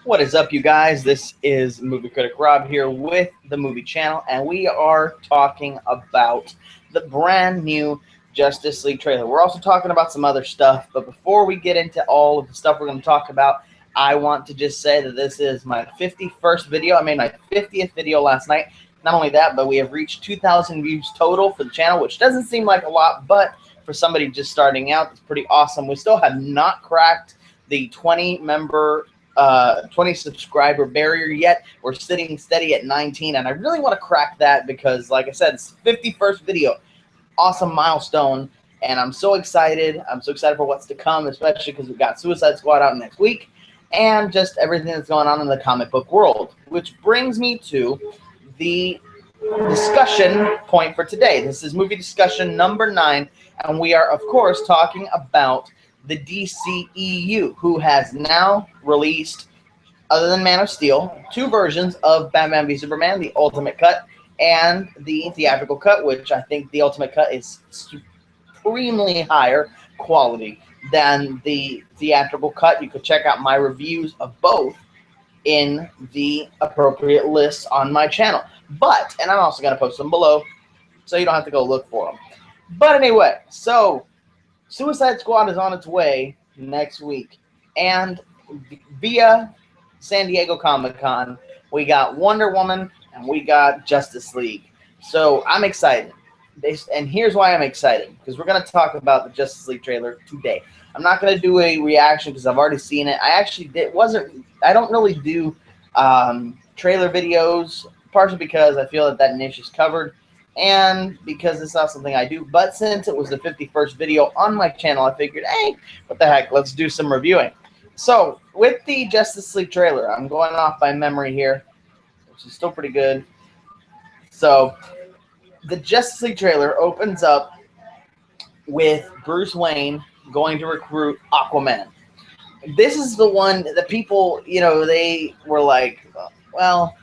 What is up, you guys? This is Movie Critic Rob here with the Movie Channel, and we are talking about the brand new Justice League trailer. We're also talking about some other stuff, but before we get into all of the stuff we're going to talk about, I want to just say that this is my 51st video. I made my 50th video last night. Not only that, but we have reached 2,000 views total for the channel, which doesn't seem like a lot, but for somebody just starting out, it's pretty awesome. We still have not cracked the 20 subscriber barrier yet. We're sitting steady at 19, and I really want to crack that because, like I said, it's the 51st video. Awesome milestone, and I'm so excited. I'm so excited for what's to come, especially because we've got Suicide Squad out next week and just everything that's going on in the comic book world, which brings me to the discussion point for today. This is movie discussion number 9, and we are, of course, talking about the DCEU, who has now released, other than Man of Steel, 2 versions of Batman v Superman, the Ultimate Cut and the theatrical cut, which I think the Ultimate Cut is supremely higher quality than the theatrical cut. You could check out my reviews of both in the appropriate lists on my channel. But, and I'm also going to post them below, so you don't have to go look for them. But anyway, so Suicide Squad is on its way next week, and via San Diego Comic-Con, we got Wonder Woman and we got Justice League. So I'm excited. And here's why I'm excited, because we're going to talk about the Justice League trailer today. I'm not going to do a reaction because I've already seen it. I don't really do trailer videos, partially because I feel that niche is covered, and because it's not something I do. But since it was the 51st video on my channel, I figured, hey, what the heck, let's do some reviewing. So, with the Justice League trailer, I'm going off by memory here, which is still pretty good. So, the Justice League trailer opens up with Bruce Wayne going to recruit Aquaman. This is the one that people, they were like, well,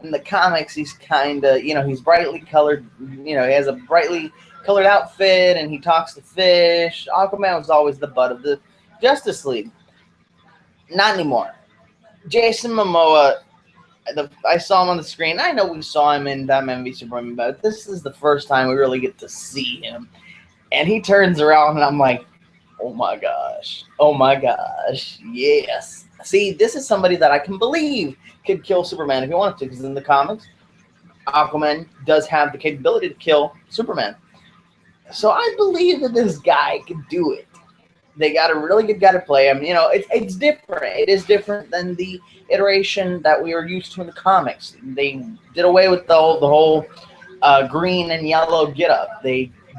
in the comics, he's kind of, he's brightly colored, he has a brightly colored outfit, and he talks to fish. Aquaman was always the butt of the Justice League. Not anymore. Jason Momoa, I saw him on the screen. I know we saw him in Batman v Superman, but this is the first time we really get to see him. And he turns around, and I'm like, oh my gosh, yes. See, this is somebody that I can believe could kill Superman if he wanted to, because in the comics, Aquaman does have the capability to kill Superman. So I believe that this guy could do it. They got a really good guy to play him. It's different. It is different than the iteration that we were used to in the comics. They did away with the whole green and yellow getup.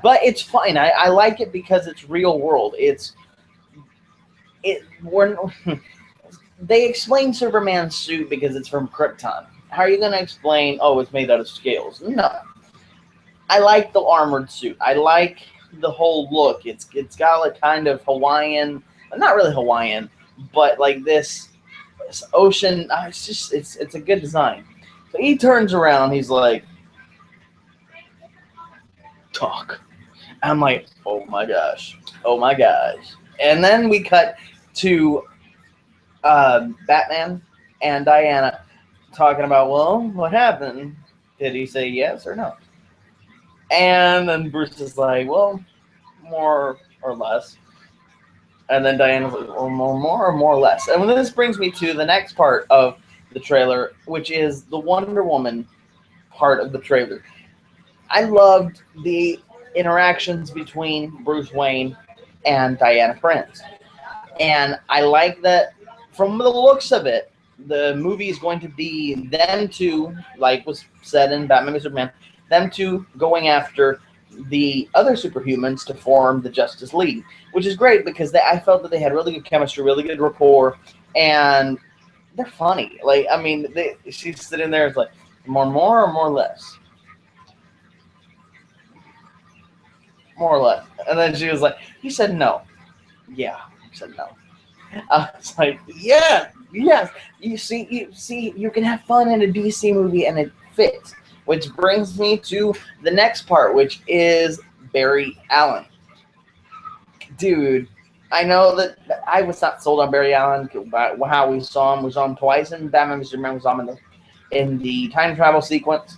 But it's fine. I like it because it's real world. They explain Superman's suit because it's from Krypton. How are you going to explain, oh, it's made out of scales? No. I like the armored suit. I like the whole look. It's got like kind of Hawaiian, not really Hawaiian, but like this ocean. It's a good design. So he turns around. He's like, talk. I'm like, oh my gosh. And then we cut to Batman and Diana talking about, well, what happened? Did he say yes or no? And then Bruce is like, well, more or less. And then Diana's like, well, more or more or less. And this brings me to the next part of the trailer, which is the Wonder Woman part of the trailer. I loved the interactions between Bruce Wayne and Diana Prince. And I like that from the looks of it, the movie is going to be them two, like was said in Batman v Superman, them two going after the other superhumans to form the Justice League, which is great because I felt that they had really good chemistry, really good rapport, and they're funny. Like, I mean, she's sitting there, it's like, more or more less? More or less. And then she was like, he said no. Yeah, he said no. I was like, yeah, yes. You see, you can have fun in a DC movie and it fits. Which brings me to the next part, which is Barry Allen. Dude, I know that I was not sold on Barry Allen by how we saw him. We saw him twice in Batman v Superman. We saw him in the time travel sequence,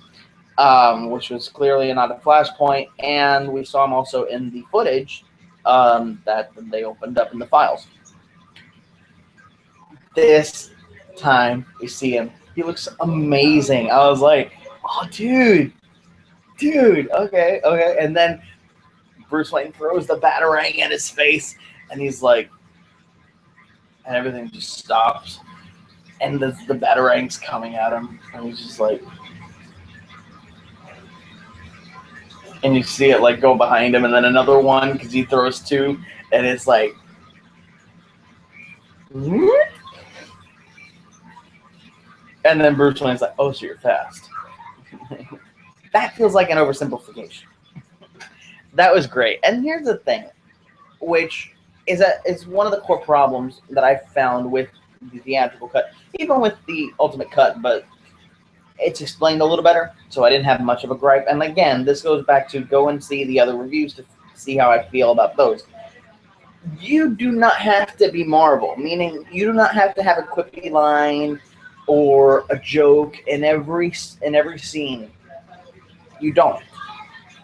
which was clearly not a flashpoint, and we saw him also in the footage that they opened up in the files. This time we see him. He looks amazing. I was like, oh, dude, okay, okay. And then Bruce Wayne throws the Batarang at his face, and he's like, and everything just stops. And the Batarang's coming at him, and he's just like, and you see it like go behind him, and then another one because he throws two, and it's like, and then Bruce Wayne's like, oh, so you're fast. That feels like an oversimplification. That was great. And here's the thing, which is that it's one of the core problems that I found with the theatrical cut, even with the ultimate cut, but it's explained a little better, so I didn't have much of a gripe. And again, this goes back to go and see the other reviews to see how I feel about those. You do not have to be Marvel, meaning you do not have to have a quippy line or a joke in every scene. You don't.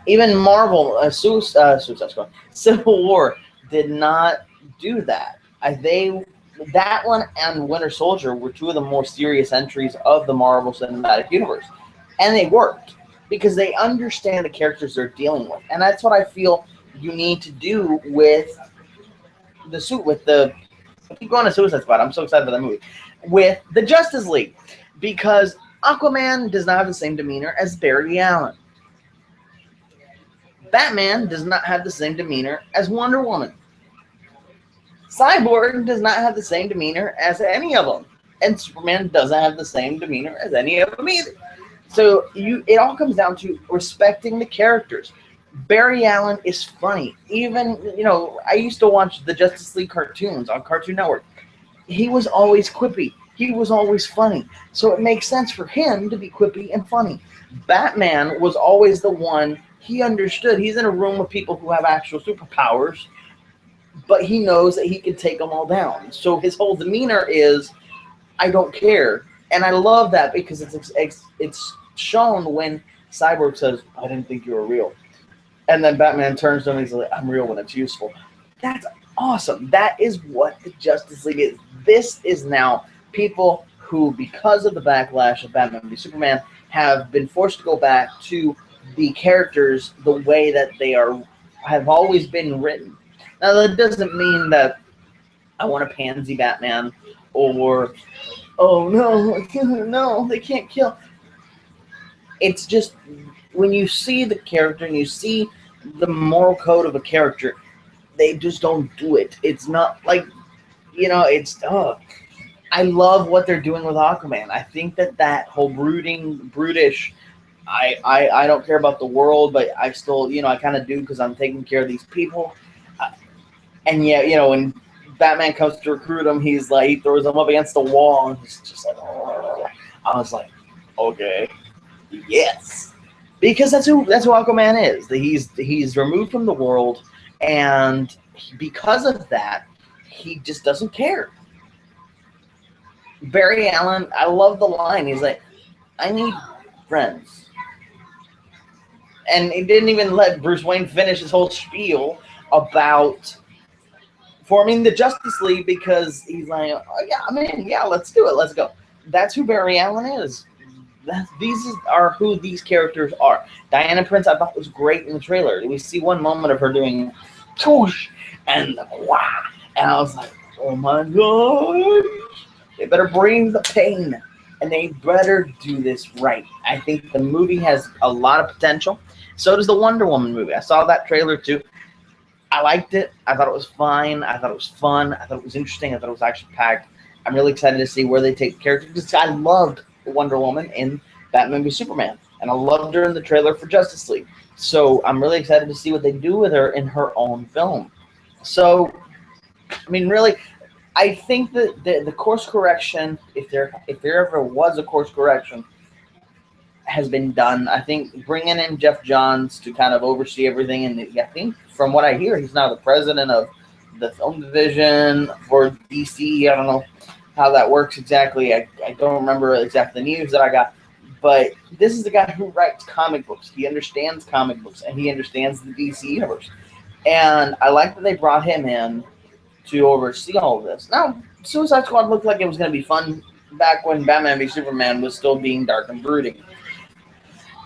Even Marvel, Suicide Squad, Civil War did not do that. That one and Winter Soldier were two of the more serious entries of the Marvel Cinematic Universe, and they worked because they understand the characters they're dealing with, and that's what I feel you need to do with the suit. I keep going to Suicide Squad. I'm so excited for that movie. With the Justice League, because Aquaman does not have the same demeanor as Barry Allen. Batman does not have the same demeanor as Wonder Woman. Cyborg does not have the same demeanor as any of them. And Superman doesn't have the same demeanor as any of them either. So it all comes down to respecting the characters. Barry Allen is funny. Even, I used to watch the Justice League cartoons on Cartoon Network. He was always quippy. He was always funny. So it makes sense for him to be quippy and funny. Batman was always the one. He understood. He's in a room with people who have actual superpowers, but he knows that he can take them all down. So his whole demeanor is, I don't care. And I love that because it's shown when Cyborg says, I didn't think you were real. And then Batman turns to him and he's like, I'm real when it's useful. That's awesome. That is what the Justice League is. This is now people who, because of the backlash of Batman v Superman, have been forced to go back to the characters the way that they have always been written. Now, that doesn't mean that I want a pansy Batman or, oh, no, they can't kill. It's just when you see the character and you see the moral code of a character, they just don't do it. It's not like, I love what they're doing with Aquaman. I think that whole brutish, I don't care about the world, but I still, I kind of do because I'm taking care of these people. And yeah, when Batman comes to recruit him, he throws him up against the wall, and he's just like, oh. I was like, okay, yes, because that's who Aquaman is. He's removed from the world, and because of that, he just doesn't care. Barry Allen, I love the line. He's like, I need friends. And he didn't even let Bruce Wayne finish his whole spiel about forming the Justice League because he's like, oh, yeah, I'm in. Yeah, let's do it. Let's go. That's who Barry Allen is. These are who these characters are. Diana Prince, I thought, was great in the trailer. We see one moment of her doing toosh and wah. And I was like, oh, my gosh. They better bring the pain. And they better do this right. I think the movie has a lot of potential. So does the Wonder Woman movie. I saw that trailer too. I liked it. I thought it was fine. I thought it was fun. I thought it was interesting. I thought it was action-packed. I'm really excited to see where they take the character because I loved Wonder Woman in Batman v Superman. And I loved her in the trailer for Justice League. So I'm really excited to see what they do with her in her own film. So, I mean, really, I think that the course correction, if there ever was a course correction, has been done. I think bringing in Jeff Johns to kind of oversee everything, and I think from what I hear, he's now the president of the film division for DC. I don't know how that works exactly. I don't remember exactly the news that I got. But this is the guy who writes comic books. He understands comic books, and he understands the DC universe. And I like that they brought him in to oversee all of this. Now, Suicide Squad looked like it was going to be fun back when Batman v Superman was still being dark and brooding.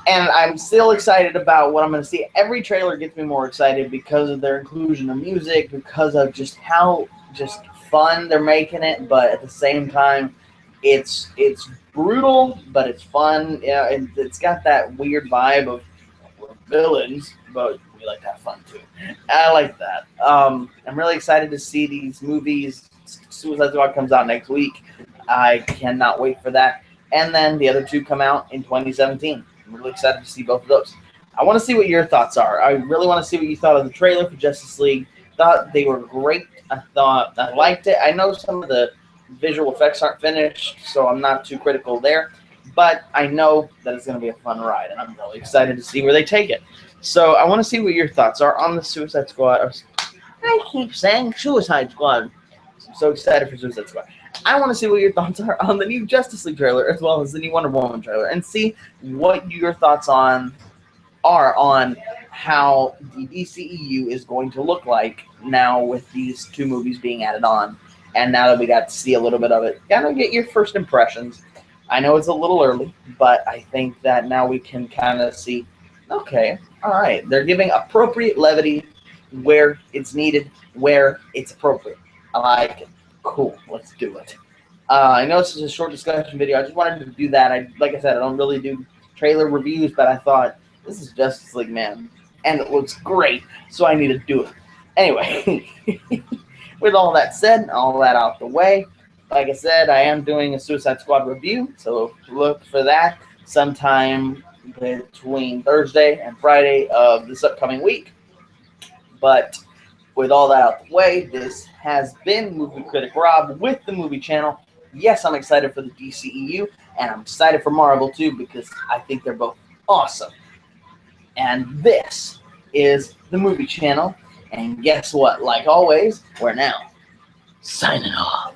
And I'm still excited about what I'm going to see. Every trailer gets me more excited because of their inclusion of music, because of just how just fun they're making it, but at the same time, it's brutal, but it's fun. Yeah, and it's got that weird vibe of we're villains, but we like to have fun too. I like that. I'm really excited to see these movies. Suicide Squad comes out next week. I cannot wait for that. And then the other two come out in 2017. I'm really excited to see both of those. I want to see what your thoughts are. I really want to see what you thought of the trailer for Justice League. Thought they were great. I liked it. I know some of the visual effects aren't finished, so I'm not too critical there. But I know that it's going to be a fun ride, and I'm really excited to see where they take it. So I want to see what your thoughts are on the Suicide Squad. I keep saying Suicide Squad. I'm so excited for Suicide Squad. I want to see what your thoughts are on the new Justice League trailer as well as the new Wonder Woman trailer, and see what your thoughts are on how the DCEU is going to look like now with these two movies being added on. And now that we got to see a little bit of it, kind of get your first impressions. I know it's a little early, but I think that now we can kind of see, okay, all right, they're giving appropriate levity where it's needed, where it's appropriate. I like it. Cool, let's do it. I know this is a short discussion video. I just wanted to do that. Like I said, I don't really do trailer reviews, but I thought this is Justice League, man, and it looks great, so I need to do it. Anyway, with all that said, all that out the way, like I said, I am doing a Suicide Squad review, so look for that sometime between Thursday and Friday of this upcoming week. But with all that out the way, this has been Movie Critic Rob with the Movie Channel. Yes, I'm excited for the DCEU, and I'm excited for Marvel too, because I think they're both awesome. And this is the Movie Channel, and guess what? Like always, we're now signing off.